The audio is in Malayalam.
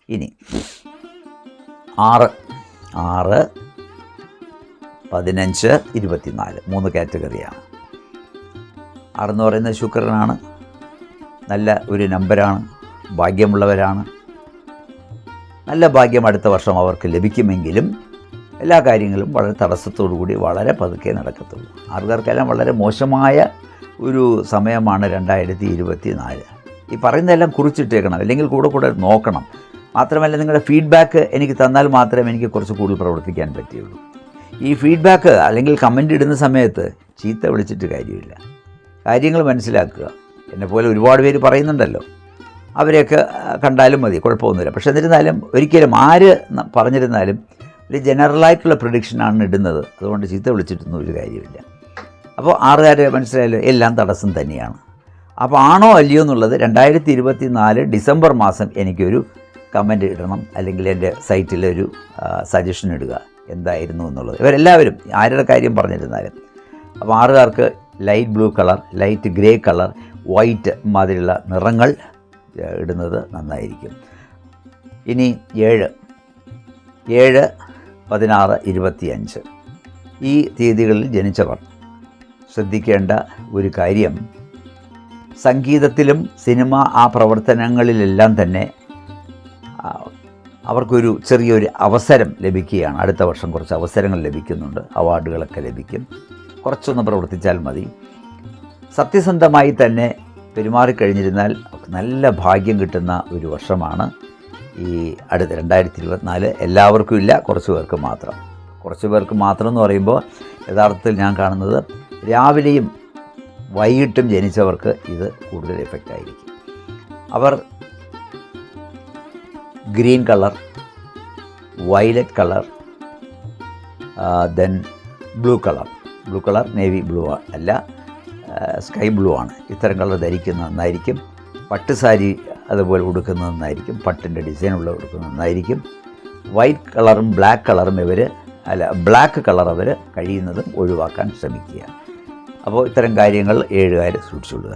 ഇനി 6, 15, 24 3 കാറ്റഗറിയാണ്. 6 എന്ന് പറയുന്നത് ശുക്രനാണ്. നല്ല ഒരു നമ്പരാണ്. ഭാഗ്യമുള്ളവരാണ്. നല്ല ഭാഗ്യം അടുത്ത വർഷം അവർക്ക് ലഭിക്കുമെങ്കിലും എല്ലാ കാര്യങ്ങളും വളരെ തടസ്സത്തോടു കൂടി വളരെ പതുക്കെ നടക്കത്തുള്ളൂ. ആൾക്കാർക്കെല്ലാം വളരെ മോശമായ ഒരു സമയമാണ് 2024. ഈ പറയുന്നതെല്ലാം കുറിച്ചിട്ടേക്കണം, അല്ലെങ്കിൽ കൂടെ നോക്കണം. മാത്രമല്ല നിങ്ങളുടെ ഫീഡ്ബാക്ക് എനിക്ക് തന്നാൽ മാത്രമേ എനിക്ക് കുറച്ച് കൂടുതൽ പ്രവർത്തിക്കാൻ പറ്റുകയുള്ളൂ. ഈ ഫീഡ്ബാക്ക് അല്ലെങ്കിൽ കമൻ്റ് ഇടുന്ന സമയത്ത് ചീത്ത വിളിച്ചിട്ട് കാര്യമില്ല. കാര്യങ്ങൾ മനസ്സിലാക്കുക. എന്നെപ്പോലെ ഒരുപാട് പേര് പറയുന്നുണ്ടല്ലോ, അവരെയൊക്കെ കണ്ടാലും മതി, കുഴപ്പമൊന്നുമില്ല. പക്ഷെ എന്നിരുന്നാലും ഒരിക്കലും ആര് പറഞ്ഞിരുന്നാലും ഒരു ജനറലായിട്ടുള്ള പ്രഡിക്ഷനാണ് ഇടുന്നത്. അതുകൊണ്ട് ചീത്ത വിളിച്ചിട്ടൊന്നും ഒരു കാര്യമില്ല. അപ്പോൾ 6 മനസ്സിലായല്ലോ, എല്ലാം തടസ്സം തന്നെയാണ്. അപ്പോൾ ആണോ അല്ലയോ എന്നുള്ളത് 2024 ഡിസംബർ മാസം എനിക്കൊരു കമൻ്റ് ഇടണം, അല്ലെങ്കിൽ എൻ്റെ സൈറ്റിലൊരു സജഷൻ ഇടുക എന്തായിരുന്നു എന്നുള്ളത്. ഇവരെല്ലാവരും ആരുടെ കാര്യം പറഞ്ഞിരുന്നാലും. അപ്പോൾ 6 light blue colour, light grey colour, white മാതിരിയുള്ള നിറങ്ങൾ ഇടുന്നത് നന്നായിരിക്കും. ഇനി 7, 16, 25 ഈ തീയതികളിൽ ജനിച്ചവർ ശ്രദ്ധിക്കേണ്ട ഒരു കാര്യം, സംഗീതത്തിലും സിനിമ ആ പ്രവർത്തനങ്ങളിലെല്ലാം തന്നെ അവർക്കൊരു ചെറിയൊരു അവസരം ലഭിക്കുകയാണ്. അടുത്ത വർഷം കുറച്ച് അവസരങ്ങൾ ലഭിക്കുന്നുണ്ട്, അവാർഡുകളൊക്കെ ലഭിക്കും. കുറച്ചൊന്ന് പ്രവർത്തിച്ചാൽ മതി. സത്യസന്ധമായി തന്നെ പെരുമാറിക്കഴിഞ്ഞിരുന്നാൽ നല്ല ഭാഗ്യം കിട്ടുന്ന ഒരു വർഷമാണ് ഈ അടുത്ത 2024. എല്ലാവർക്കും ഇല്ല, കുറച്ച് പേർക്ക് മാത്രം. കുറച്ച് പേർക്ക് മാത്രം എന്ന് പറയുമ്പോൾ യഥാർത്ഥത്തിൽ ഞാൻ കാണുന്നത് രാവിലെയും വൈകിട്ടും ജനിച്ചവർക്ക് ഇത് കൂടുതൽ എഫക്റ്റ് ആയിരിക്കും. അവർ green colour, violet colour, then blue colour navy blue അല്ല, സ്കൈ ബ്ലൂ ആണ്. ഇത്തരം കളർ ധരിക്കുന്നത് നന്നായിരിക്കും. പട്ട് സാരി അതുപോലെ ഉടുക്കുന്നത് നന്നായിരിക്കും. പട്ടിൻ്റെ ഡിസൈനുള്ള ഉടുക്കുന്നത് നന്നായിരിക്കും. വൈറ്റ് കളറും ബ്ലാക്ക് കളറും ബ്ലാക്ക് കളർ അവർ കഴിയുന്നതും ഒഴിവാക്കാൻ ശ്രമിക്കുക. അപ്പോൾ ഇത്തരം കാര്യങ്ങൾ 7 സൂക്ഷിച്ചുകൊള്ളുക.